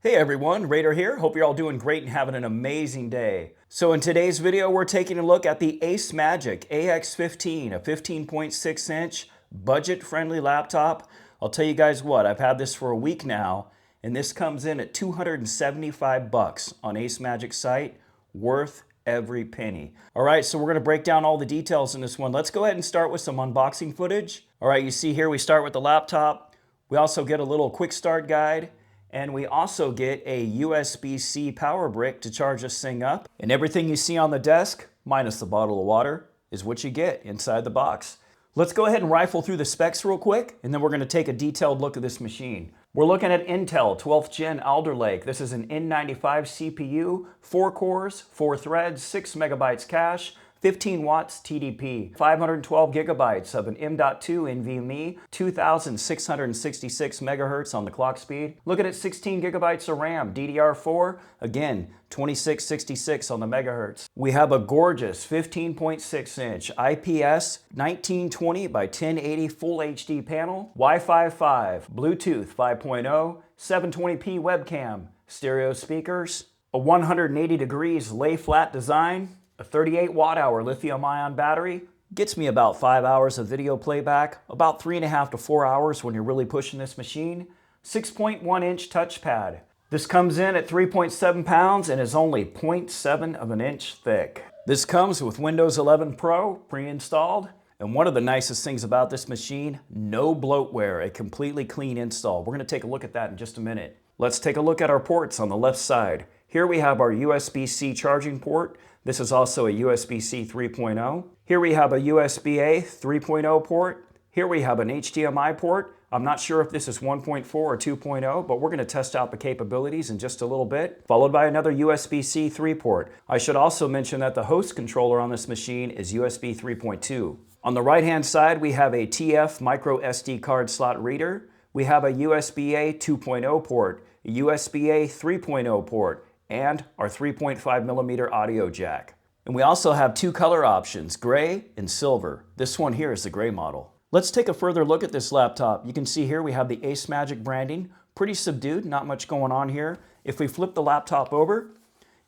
Hey everyone, Raider here. Hope you're all doing great and having an amazing day. So in today's video, we're taking a look at the ACEMAGIC AX15, a 15.6 inch budget-friendly laptop. I'll tell you guys what, I've had this for a week now, and this comes in at $275 on ACEMAGIC's site, worth every penny. All right, so we're gonna break down all the details in this one. Let's go ahead and start with some unboxing footage. All right, you see here we start with the laptop. We also get a little quick start guide. And we also get a USB-C power brick to charge this thing up. And everything you see on the desk, minus the bottle of water, is what you get inside the box. Let's go ahead and rifle through the specs real quick, and then we're going to take a detailed look at this machine. We're looking at Intel 12th Gen Alder Lake. This is an N95 CPU, 4 cores, 4 threads, 6 megabytes cache, 15 watts TDP, 512 gigabytes of an M.2 NVMe, 2,666 megahertz on the clock speed. Looking at 16 gigabytes of RAM, DDR4, again, 2666 on the megahertz. We have a gorgeous 15.6 inch IPS 1920 by 1080 Full HD panel, Wi-Fi 5, Bluetooth 5.0, 720p webcam, stereo speakers, a 180 degrees lay flat design, a 38 watt-hour lithium-ion battery, gets me about 5 hours of video playback, about 3.5 to 4 hours when you're really pushing this machine, 6.1 inch touchpad. This comes in at 3.7 pounds and is only 0.7 of an inch thick. This comes with Windows 11 Pro pre-installed. And one of the nicest things about this machine, no bloatware, a completely clean install. We're gonna take a look at that in just a minute. Let's take a look at our ports on the left side. Here we have our USB-C charging port. This is also a USB-C 3.0. Here we have a USB-A 3.0 port. Here we have an HDMI port. I'm not sure if this is 1.4 or 2.0, but we're going to test out the capabilities in just a little bit, followed by another USB-C 3 port. I should also mention that the host controller on this machine is USB 3.2. On the right-hand side, we have a TF micro SD card slot reader. We have a USB-A 2.0 port, a USB-A 3.0 port, and our 3.5 millimeter audio jack. And we also have two color options, gray and silver. This one here is the gray model. Let's take a further look at this laptop. You can see here we have the ACEMAGIC branding, pretty subdued, not much going on here. If we flip the laptop over,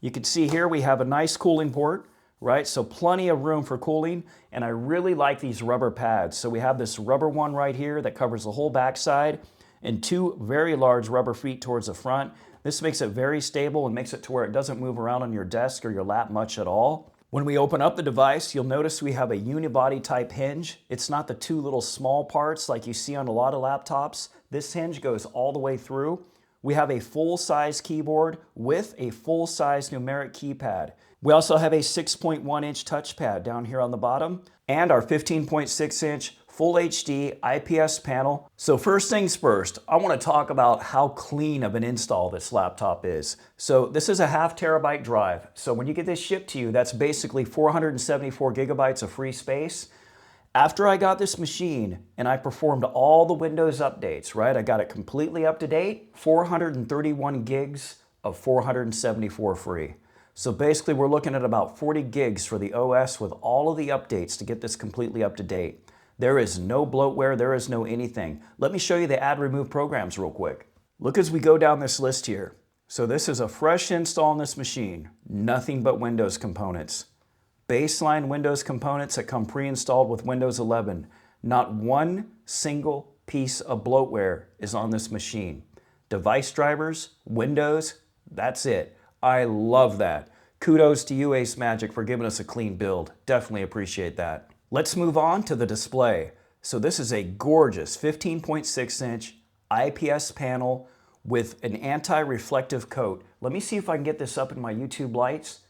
you can see here we have a nice cooling port, right? So plenty of room for cooling, and I really like these rubber pads. So we have this rubber one right here that covers the whole backside, and two very large rubber feet towards the front. This makes it very stable and makes it to where it doesn't move around on your desk or your lap much at all. When we open up the device, you'll notice we have a unibody type hinge. It's not the two little small parts like you see on a lot of laptops. This hinge goes all the way through. We have a full-size keyboard with a full-size numeric keypad. We also have a 6.1 inch touchpad down here on the bottom and our 15.6 inch Full HD IPS panel. So first things first, I want to talk about how clean of an install this laptop is. So this is a 0.5 terabyte drive. So when you get this shipped to you, that's basically 474 gigabytes of free space. After I got this machine and I performed all the Windows updates, right? I got it completely up to date, 431 gigs of 474 free. So basically we're looking at about 40 gigs for the OS with all of the updates to get this completely up to date. There is no bloatware, there is no anything. Let me show you the add remove programs real quick. Look as we go down this list here. So this is a fresh install on this machine. Nothing but Windows components. Baseline Windows components that come pre-installed with Windows 11. Not one single piece of bloatware is on this machine. Device drivers, Windows, that's it. I love that. Kudos to you, ACEMAGIC, for giving us a clean build. Definitely appreciate that. Let's move on to the display. So this is a gorgeous 15.6 inch IPS panel with an anti-reflective coat. Let me see if I can get this up in my YouTube lights.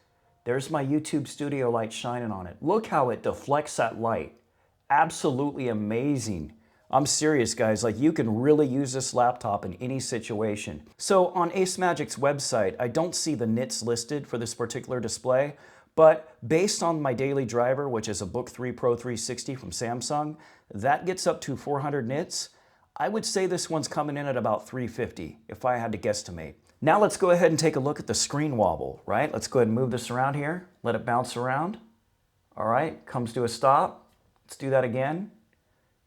There's my YouTube studio light shining on it. Look how it deflects that light. Absolutely amazing. I'm serious, guys, like you can really use this laptop in any situation. So on ACEMAGIC's website, I don't see the nits listed for this particular display, but based on my daily driver, which is a Book 3 Pro 360 from Samsung, that gets up to 400 nits. I would say this one's coming in at about 350 if I had to guesstimate. Now let's go ahead and take a look at the screen wobble, right? Let's go ahead and move this around here, let it bounce around. All right, comes to a stop. Let's do that again.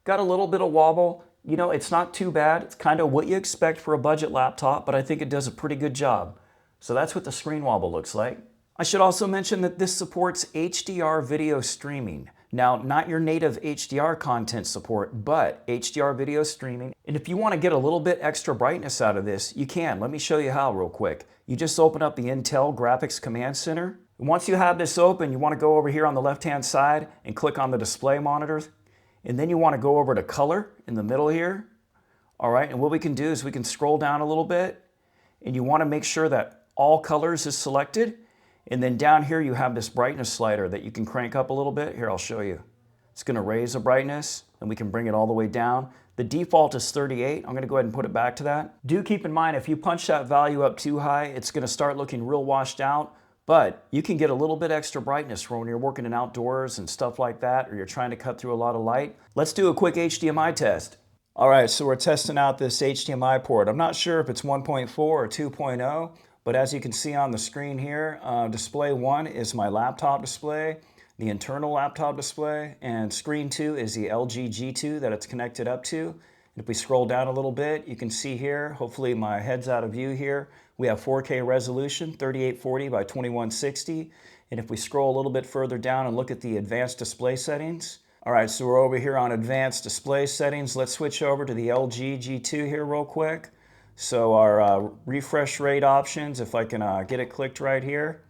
Got a little bit of wobble. You know, it's not too bad. It's kind of what you expect for a budget laptop, but I think it does a pretty good job. So that's what the screen wobble looks like. I should also mention that this supports HDR video streaming. Now, not your native HDR content support, but HDR video streaming. And if you want to get a little bit extra brightness out of this, you can. Let me show you how real quick. You just open up the Intel Graphics Command Center. And once you have this open, you want to go over here on the left-hand side and click on the display monitors. And then you want to go over to color in the middle here. All right, and what we can do is we can scroll down a little bit, and you want to make sure that all colors is selected. And then down here you have this brightness slider that you can crank up a little bit. Here, I'll show you. It's going to raise the brightness, and we can bring it all the way down. The default is 38. I'm going to go ahead and put it back to that. Do keep in mind, if you punch that value up too high, it's going to start looking real washed out. But you can get a little bit extra brightness when you're working in outdoors and stuff like that, or you're trying to cut through a lot of light. Let's do a quick HDMI test. All right, so we're testing out this HDMI port. I'm not sure if it's 1.4 or 2.0. But as you can see on the screen here, display 1 is my laptop display, the internal laptop display, and screen 2 is the LG G2 that it's connected up to. And if we scroll down a little bit, you can see here, hopefully my head's out of view here, we have 4K resolution, 3840 by 2160. And if we scroll a little bit further down and look at the advanced display settings, all right, so we're over here on advanced display settings. Let's switch over to the LG G2 here real quick. So our refresh rate options, if I can get it clicked right here,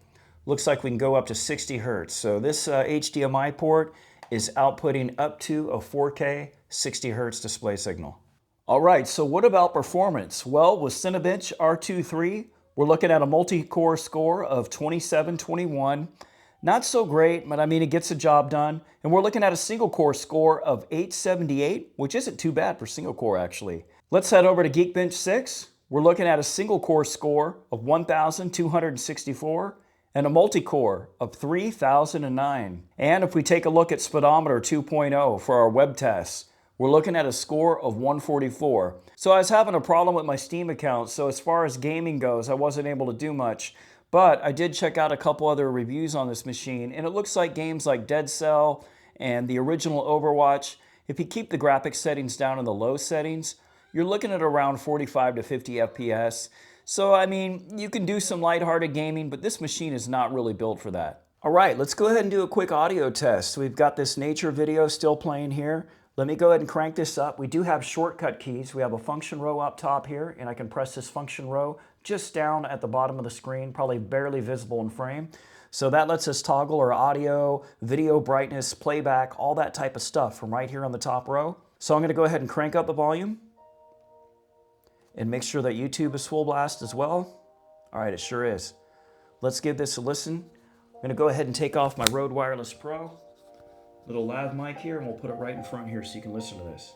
looks like we can go up to 60 Hertz. So this HDMI port is outputting up to a 4K 60 Hertz display signal. All right, so what about performance? Well, with Cinebench R2 we're looking at a multi-core score of 2721. Not so great, but I mean, it gets the job done. And we're looking at a single core score of 878, which isn't too bad for single core actually. Let's head over to Geekbench 6. We're looking at a single core score of 1,264 and a multi-core of 3,009. And if we take a look at Speedometer 2.0 for our web tests, we're looking at a score of 144. So I was having a problem with my Steam account, so as far as gaming goes, I wasn't able to do much. But I did check out a couple other reviews on this machine, and it looks like games like Dead Cell and the original Overwatch, if you keep the graphics settings down in the low settings, you're looking at around 45 to 50 FPS. So, I mean, you can do some lighthearted gaming, but this machine is not really built for that. All right, let's go ahead and do a quick audio test. We've got this nature video still playing here. Let me go ahead and crank this up. We do have shortcut keys. We have a function row up top here, and I can press this function row just down at the bottom of the screen, probably barely visible in frame. So that lets us toggle our audio, video brightness, playback, all that type of stuff from right here on the top row. So I'm going to go ahead and crank up the volume and make sure that YouTube is full blast as well. All right, it sure is. Let's give this a listen. I'm going to go ahead and take off my Rode Wireless Pro. Little lav mic here, and we'll put it right in front here so you can listen to this.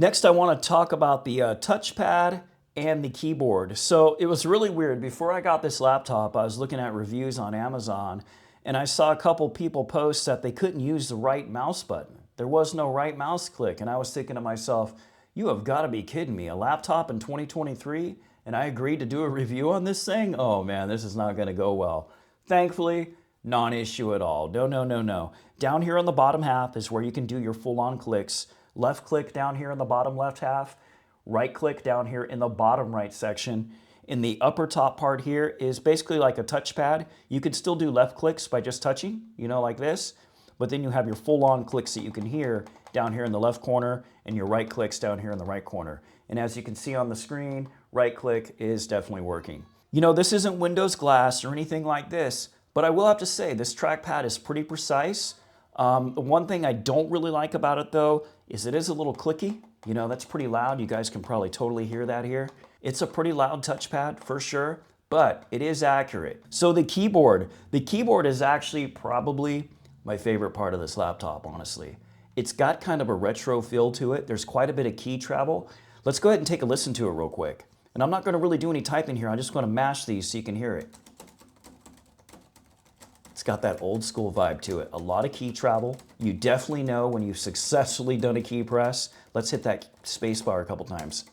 Next, I want to talk about the touchpad and the keyboard. So it was really weird. Before I got this laptop, I was looking at reviews on Amazon, and I saw a couple people post that they couldn't use the right mouse button. There was no right mouse click, and I was thinking to myself, you have got to be kidding me. A laptop in 2023, and I agreed to do a review on this thing? Oh man, this is not going to go well. Thankfully, non-issue at all. No. Down here on the bottom half is where you can do your full-on clicks. Left click down here in the bottom left half, right click down here in the bottom right section. In the upper top part here is basically like a touchpad. You can still do left clicks by just touching, you know, like this, but then you have your full-on clicks that you can hear down here in the left corner and your right clicks down here in the right corner. And as you can see on the screen, right click is definitely working. You know, this isn't Windows Glass or anything like this, but I will have to say this trackpad is pretty precise. The one thing I don't really like about it though is it is a little clicky. You know, that's pretty loud. You guys can probably totally hear that here. It's a pretty loud touchpad for sure, but it is accurate. So the keyboard is actually probably my favorite part of this laptop, honestly. It's got kind of a retro feel to it. There's quite a bit of key travel. Let's go ahead and take a listen to it real quick. And I'm not going to really do any typing here. I'm just going to mash these so you can hear it. It's got that old school vibe to it. A lot of key travel. You definitely know when you've successfully done a key press. Let's hit that space bar a couple times.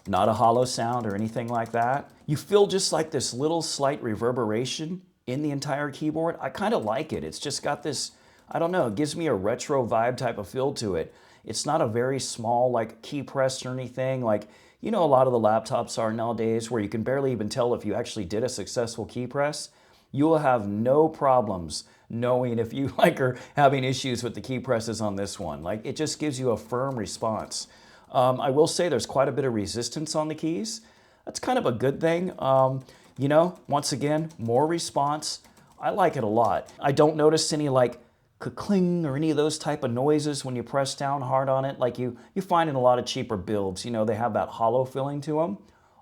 Not a hollow sound or anything like that. You feel just like this little slight reverberation in the entire keyboard. I kind of like it. It's just got this, I don't know, it gives me a retro vibe type of feel to it. It's not a very small like key press or anything like, you know, a lot of the laptops are nowadays where you can barely even tell if you actually did a successful key press. You will have no problems knowing if you like are having issues with the key presses on this one. Like it just gives you a firm response. I will say there's quite a bit of resistance on the keys. That's kind of a good thing. You know, once again, more response. I like it a lot. I don't notice any like cling or any of those type of noises when you press down hard on it like you find in a lot of cheaper builds. You know, they have that hollow feeling to them.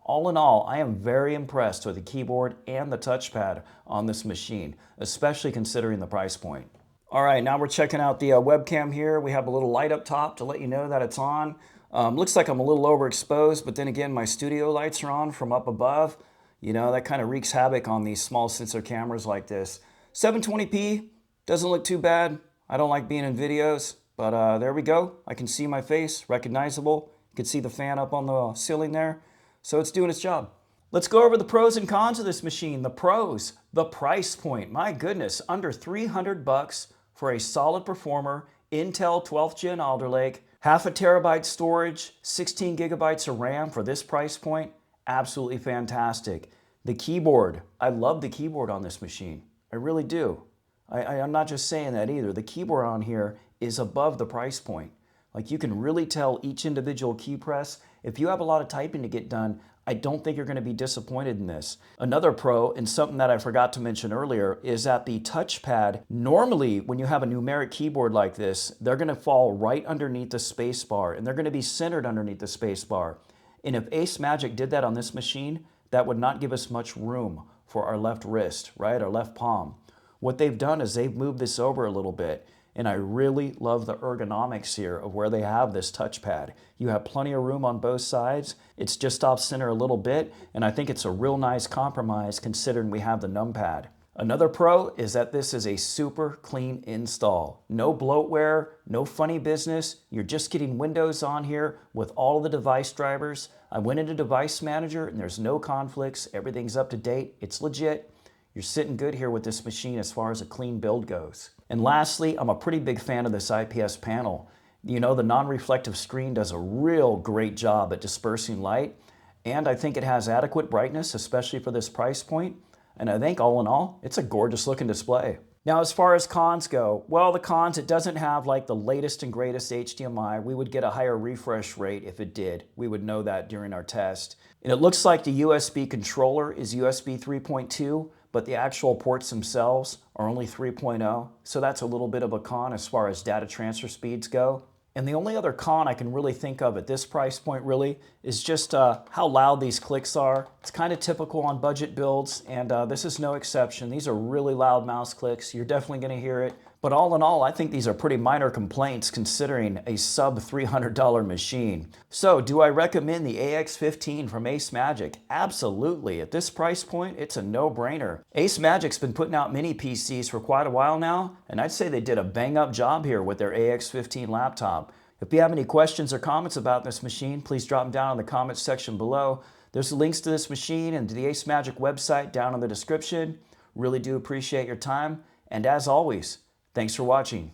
All in all, I am very impressed with the keyboard and the touchpad on this machine, especially considering the price point. All right, now we're checking out the webcam here. We have a little light up top to let you know that it's on. Looks like I'm a little overexposed, but then again, my studio lights are on from up above. You know, that kind of wreaks havoc on these small sensor cameras like this. 720p, doesn't look too bad. I don't like being in videos, but there we go. I can see my face, recognizable. You can see the fan up on the ceiling there. So it's doing its job. Let's go over the pros and cons of this machine. The pros, the price point. My goodness, under 300 bucks for a solid performer, Intel 12th Gen Alder Lake, 1/2 terabyte storage, 16 gigabytes of RAM for this price point. Absolutely fantastic. The keyboard, I love the keyboard on this machine. I really do. I'm not just saying that either. The keyboard on here is above the price point. Like you can really tell each individual key press. If you have a lot of typing to get done, I don't think you're going to be disappointed in this. Another pro, and something that I forgot to mention earlier, is that the touchpad, normally when you have a numeric keyboard like this, they're going to fall right underneath the space bar, and they're going to be centered underneath the space bar. And if ACEMAGIC did that on this machine, that would not give us much room for our left wrist, right, our left palm. What they've done is they've moved this over a little bit, and I really love the ergonomics here of where they have this touchpad. You have plenty of room on both sides. It's just off center a little bit, and I think it's a real nice compromise considering we have the numpad. Another pro is that this is a super clean install. No bloatware, no funny business. You're just getting Windows on here with all of the device drivers. I went into Device Manager and there's no conflicts. Everything's up to date. It's legit. You're sitting good here with this machine as far as a clean build goes. And lastly, I'm a pretty big fan of this IPS panel. You know, the non-reflective screen does a real great job at dispersing light, and I think it has adequate brightness, especially for this price point. And I think all in all, it's a gorgeous looking display. Now, as far as cons go, well, the cons, it doesn't have like the latest and greatest HDMI. We would get a higher refresh rate if it did. We would know that during our test. And it looks like the USB controller is USB 3.2, but the actual ports themselves are only 3.0. So that's a little bit of a con as far as data transfer speeds go. And the only other con I can really think of at this price point really is just how loud these clicks are. It's kind of typical on budget builds, and this is no exception. These are really loud mouse clicks. You're definitely going to hear it. But all in all, I think these are pretty minor complaints considering a sub $300 machine. So do I recommend the AX15 from ACEMAGIC? Absolutely. At this price point, it's a no-brainer. ACEMAGIC's been putting out mini PCs for quite a while now, and I'd say they did a bang-up job here with their AX15 laptop. If you have any questions or comments about this machine, please drop them down in the comments section below. There's links to this machine and to the ACEMAGIC website down in the description. Really do appreciate your time, and as always, thanks for watching.